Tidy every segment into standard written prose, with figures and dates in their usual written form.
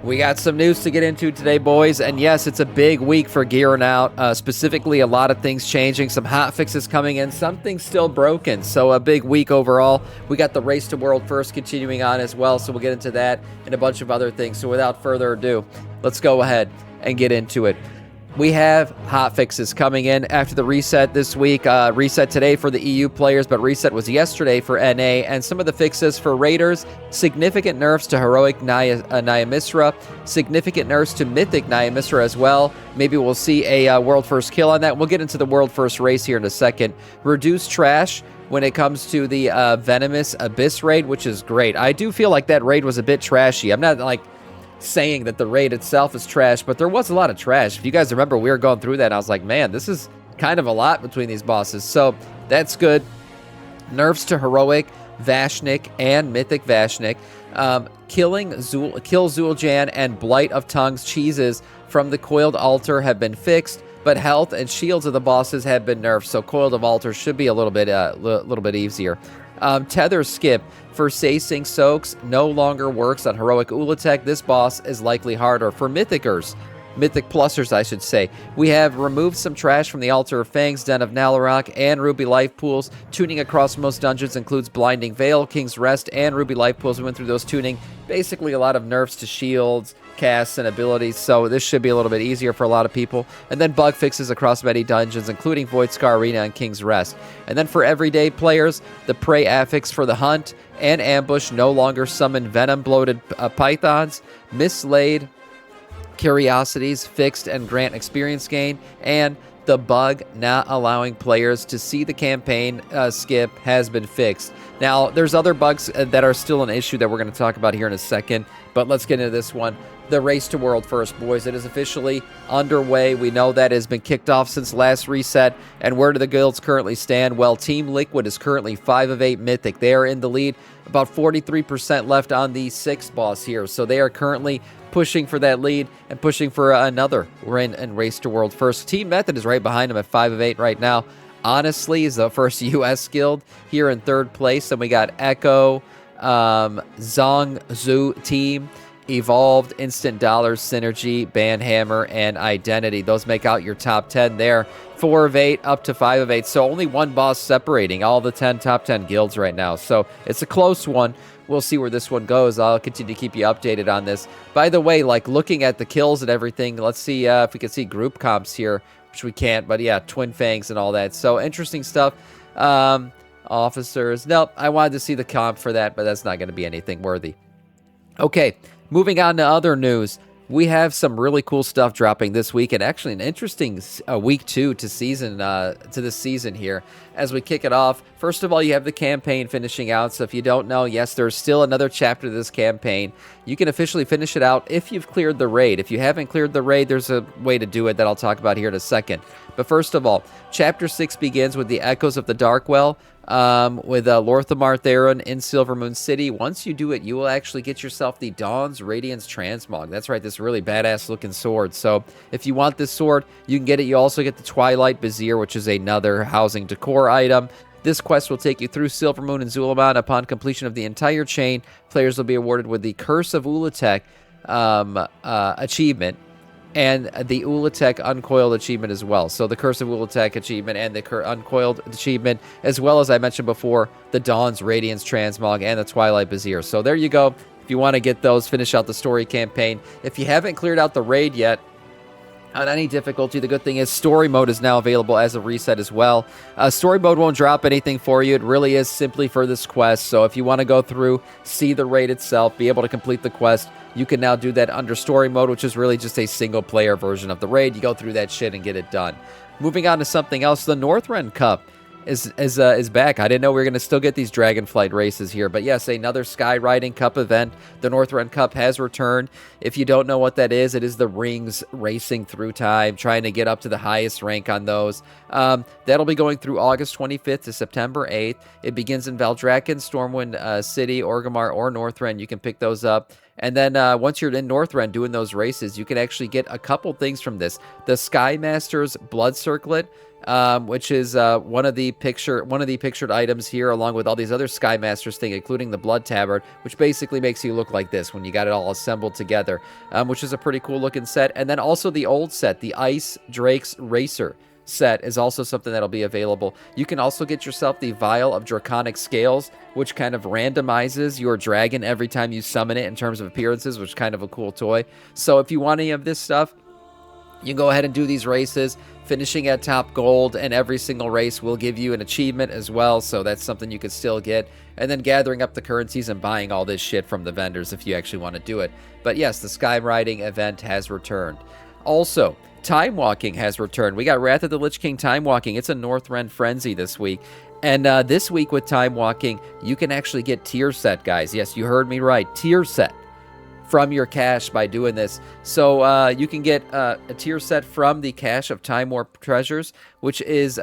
We got some news to get into today, boys, and yes, it's a big week for gearing out, specifically a lot of things changing, some hot fixes coming in, some things still broken, so a big week overall. We got the Race to World First continuing on as well, so we'll get into that and a bunch of other things. So without further ado, let's go ahead and get into it. We have hot fixes coming in after the reset this week. Reset today for the EU players, but reset was yesterday for NA. And some of the fixes for Raiders: significant nerfs to Heroic Nyamisra, significant nerfs to Mythic Nyamisra as well. Maybe we'll see a world first kill on that. We'll get into the world first race here in a second. Reduced trash when it comes to the Venomous Abyss raid, which is great. I do feel like that raid was a bit trashy. I'm not like saying that the raid itself is trash, but there was a lot of trash. If you guys remember, we were going through that, and I was like, man, this is kind of a lot between these bosses. So that's good. Nerfs to Heroic Vashnik and Mythic Vashnik. Kill Zul'Jan and Blight of Tongues cheeses from the Coiled Altar have been fixed, but health and shields of the bosses have been nerfed, so Coiled of Altar should be a little bit easier. Tether skip for Sasing Soaks no longer works on Heroic Ulatek. This boss is likely harder for Mythic Plusers, I should say. We have removed some trash from the Altar of Fangs, Den of Nalorok, and Ruby Life Pools. Tuning across most dungeons includes Blinding Veil, King's Rest, and Ruby Life Pools. We went through those tuning. Basically, a lot of nerfs to shields, casts, and abilities, so this should be a little bit easier for a lot of people. And then bug fixes across many dungeons, including Void Scar Arena and King's Rest. And then for everyday players, the Prey affix for the Hunt and Ambush no longer summon venom-bloated pythons. Mislaid Curiosities fixed and grant experience gain, and the bug not allowing players to see the campaign skip has been fixed. Now, there's other bugs that are still an issue that we're going to talk about here in a second, but let's get into this one. The Race to World First, boys. It is officially underway. We know that has been kicked off since last reset. And where do the guilds currently stand? Well, Team Liquid is currently 5 of 8 Mythic. They are in the lead. About 43% left on the 6th boss here. So they are currently pushing for that lead and pushing for another win and Race to World First. Team Method is right behind them at 5 of 8 right now. Honestly, is the first U.S. guild here in 3rd place. And we got Echo, Zhongzhou Team, Evolved, Instant Dollars, Synergy, Banhammer, and Identity. Those make out your top 10 there. 4 of 8 up to 5 of 8. So only one boss separating all the top 10 guilds right now. So it's a close one. We'll see where this one goes. I'll continue to keep you updated on this. By the way, like looking at the kills and everything, let's see if we can see group comps here, which we can't. But yeah, Twin Fangs and all that. So interesting stuff. Officers. Nope, I wanted to see the comp for that, but that's not going to be anything worthy. Okay. Moving on to other news, we have some really cool stuff dropping this week, and actually an interesting week two to this season here as we kick it off. First of all, you have the campaign finishing out. So if you don't know, yes, there's still another chapter to this campaign. You can officially finish it out if you've cleared the raid. If you haven't cleared the raid, there's a way to do it that I'll talk about here in a second. But first of all, Chapter 6 begins with the Echoes of the Darkwell, with Lorthamar Theron in Silvermoon City. Once you do it, you will actually get yourself the Dawn's Radiance Transmog. That's right, this really badass looking sword. So if you want this sword, you can get it. You also get the Twilight Vizier, which is another housing decor item. This quest will take you through Silvermoon and Zulaman. Upon completion of the entire chain, players will be awarded with the Curse of Ulatek achievement, and the Ulatek Uncoiled achievement as well. So the Curse of Ulatek achievement and the Uncoiled achievement, as well as I mentioned before, the Dawn's Radiance Transmog and the Twilight Vizier. So there you go. If you want to get those, finish out the story campaign. If you haven't cleared out the raid yet, on any difficulty, the good thing is story mode is now available as a reset as well. Story mode won't drop anything for you. It really is simply for this quest. So if you want to go through, see the raid itself, be able to complete the quest, you can now do that under story mode, which is really just a single player version of the raid. You go through that shit and get it done. Moving on to something else, the Northrend Cup is back. I didn't know we were going to still get these Dragonflight races here, but yes, another Sky-Riding Cup event. The Northrend Cup has returned. If you don't know what that is, it is the rings racing through time, trying to get up to the highest rank on those. That'll be going through August 25th to September 8th. It begins in Valdrakken, Stormwind City, Orgrimmar, or Northrend. You can pick those up. And then once you're in Northrend doing those races, you can actually get a couple things from this. The Sky Master's Blood Circlet which is one of the pictured items here, along with all these other Sky Masters thing, including the Blood Tabard, which basically makes you look like this when you got it all assembled together, which is a pretty cool looking set. And then also the old set, the Ice Drakes Racer set, is also something that'll be available. You can also get yourself the Vial of Draconic Scales, which kind of randomizes your dragon every time you summon it in terms of appearances, which is kind of a cool toy. So if you want any of this stuff, you can go ahead and do these races, finishing at top gold, and every single race will give you an achievement as well, so that's something you could still get, and then gathering up the currencies and buying all this shit from the vendors if you actually want to do it. But yes, the Sky Riding event has returned. Also, Timewalking has returned. We got Wrath of the Lich King Timewalking. It's a Northrend frenzy this week. And this week with Timewalking, you can actually get tier set, guys. Yes, you heard me right. Tier set from your cache by doing this. So you can get a tier set from the cache of Time Warp treasures, which is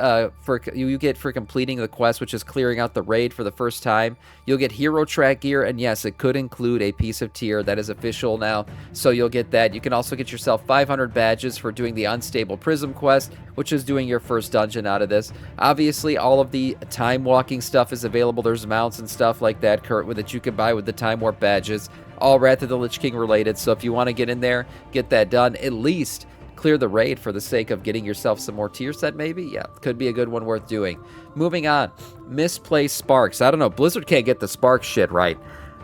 you get for completing the quest, which is clearing out the raid for the first time. You'll get hero track gear, and yes, it could include a piece of tier that is official now, so you'll get that. You can also get yourself 500 badges for doing the Unstable Prism quest, which is doing your first dungeon out of this. Obviously, all of the time walking stuff is available. There's mounts and stuff like that, Kurt, that you can buy with the Time Warp badges. All Wrath of the Lich King related, so if you want to get in there, get that done. At least clear the raid for the sake of getting yourself some more tier set, maybe? Yeah, could be a good one worth doing. Moving on, misplaced sparks. I don't know, Blizzard can't get the spark shit right.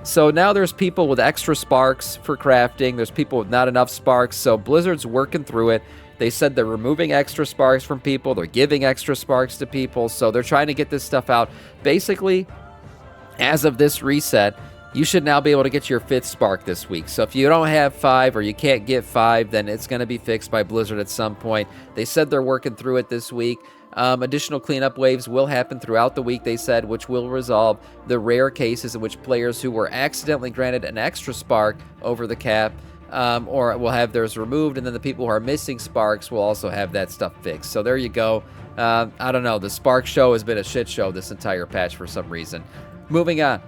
So now there's people with extra sparks for crafting. There's people with not enough sparks, so Blizzard's working through it. They said they're removing extra sparks from people. They're giving extra sparks to people, so they're trying to get this stuff out. Basically, as of this reset, you should now be able to get your 5th spark this week. So if you don't have 5 or you can't get 5, then it's going to be fixed by Blizzard at some point. They said they're working through it this week. Additional cleanup waves will happen throughout the week, they said, which will resolve the rare cases in which players who were accidentally granted an extra spark over the cap or will have theirs removed, and then the people who are missing sparks will also have that stuff fixed. So there you go. I don't know. The spark show has been a shit show this entire patch for some reason. Moving on.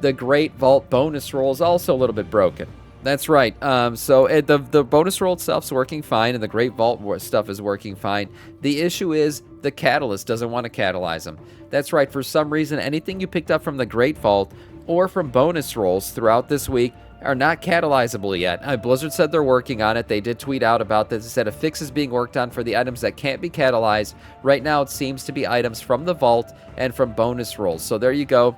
The Great Vault bonus roll is also a little bit broken. That's right. The bonus roll itself is working fine, and the Great Vault stuff is working fine. The issue is the Catalyst doesn't want to catalyze them. That's right. For some reason, anything you picked up from the Great Vault or from bonus rolls throughout this week are not catalyzable yet. Blizzard said they're working on it. They did tweet out about this. They said a fix is being worked on for the items that can't be catalyzed. Right now, it seems to be items from the Vault and from bonus rolls. So there you go.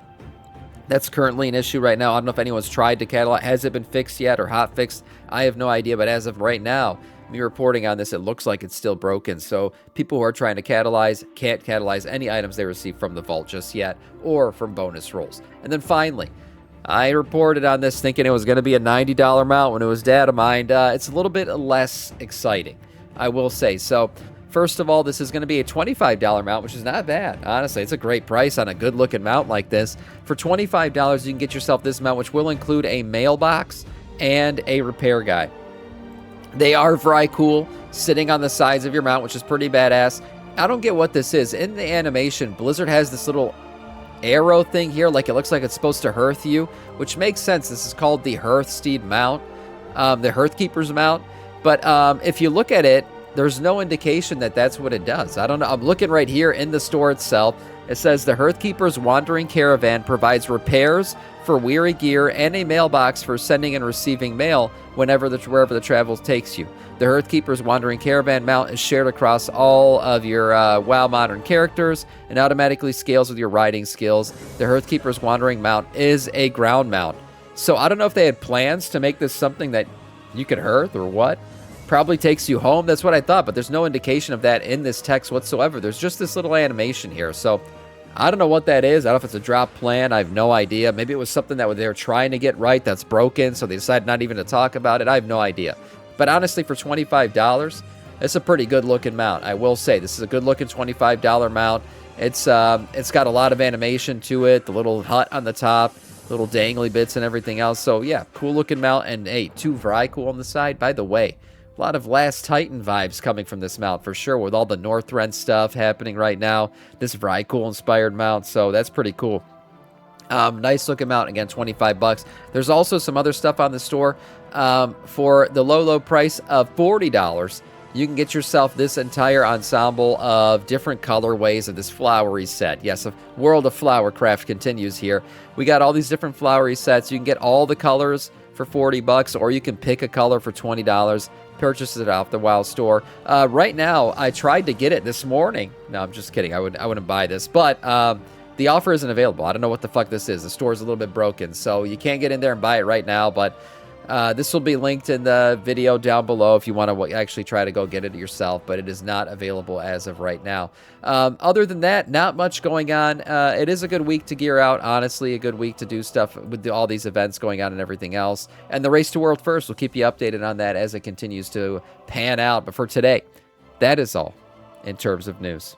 That's currently an issue right now. I don't know if anyone's tried to catalyze. Has it been fixed yet or hot fixed? I have no idea, but as of right now, me reporting on this, it looks like it's still broken. So people who are trying to catalyze can't catalyze any items they receive from the Vault just yet or from bonus rolls. And then finally, I reported on this thinking it was going to be a $90 mount when it was data mined. It's a little bit less exciting, I will say. So first of all, this is going to be a $25 mount, which is not bad. Honestly, it's a great price on a good-looking mount like this. For $25, you can get yourself this mount, which will include a mailbox and a repair guy. They are very cool, sitting on the sides of your mount, which is pretty badass. I don't get what this is. In the animation, Blizzard has this little arrow thing here, like it looks like it's supposed to hearth you, which makes sense. This is called the Hearthsteed mount, the Hearthkeeper's mount. But if you look at it, there's no indication that that's what it does. I don't know. I'm looking right here in the store itself. It says the Hearthkeeper's Wandering Caravan provides repairs for weary gear and a mailbox for sending and receiving mail wherever the travel takes you. The Hearthkeeper's Wandering Caravan mount is shared across all of your WoW Modern characters and automatically scales with your riding skills. The Hearthkeeper's Wandering mount is a ground mount. So I don't know if they had plans to make this something that you could hearth or what. Probably takes you home. That's what I thought, but there's no indication of that in this text whatsoever. There's just this little animation here. So I don't know what that is. I don't know if it's a drop plan. I have no idea. Maybe it was something that they were trying to get right that's broken, so they decided not even to talk about it. I have no idea. But honestly, for $25, it's a pretty good-looking mount. I will say this is a good-looking $25 mount. It's got a lot of animation to it, the little hut on the top, little dangly bits and everything else. So yeah, cool-looking mount, and hey, 2 Vrykul on the side. By the way, a lot of Last Titan vibes coming from this mount for sure, with all the Northrend stuff happening right now. This Vrykul inspired mount, so that's pretty cool. Nice looking mount, again, $25. There's also some other stuff on the store for the low price of $40. you can get yourself this entire ensemble of different colorways of this flowery set. Yes, a world of Flowercraft continues here. We got all these different flowery sets. You can get all the colors for 40 bucks, or you can pick a color for $20. Purchase it off the WoW store. Right now, I tried to get it this morning. No, I'm just kidding. I wouldn't buy this, but the offer isn't available. I don't know what the fuck this is. The store's a little bit broken, so you can't get in there and buy it right now, but this will be linked in the video down below if you want to actually try to go get it yourself, but it is not available as of right now. Other than that, not much going on. It is a good week to gear out, honestly, a good week to do stuff with all these events going on and everything else. And the Race to World First, we'll keep you updated on that as it continues to pan out. But for today, that is all in terms of news.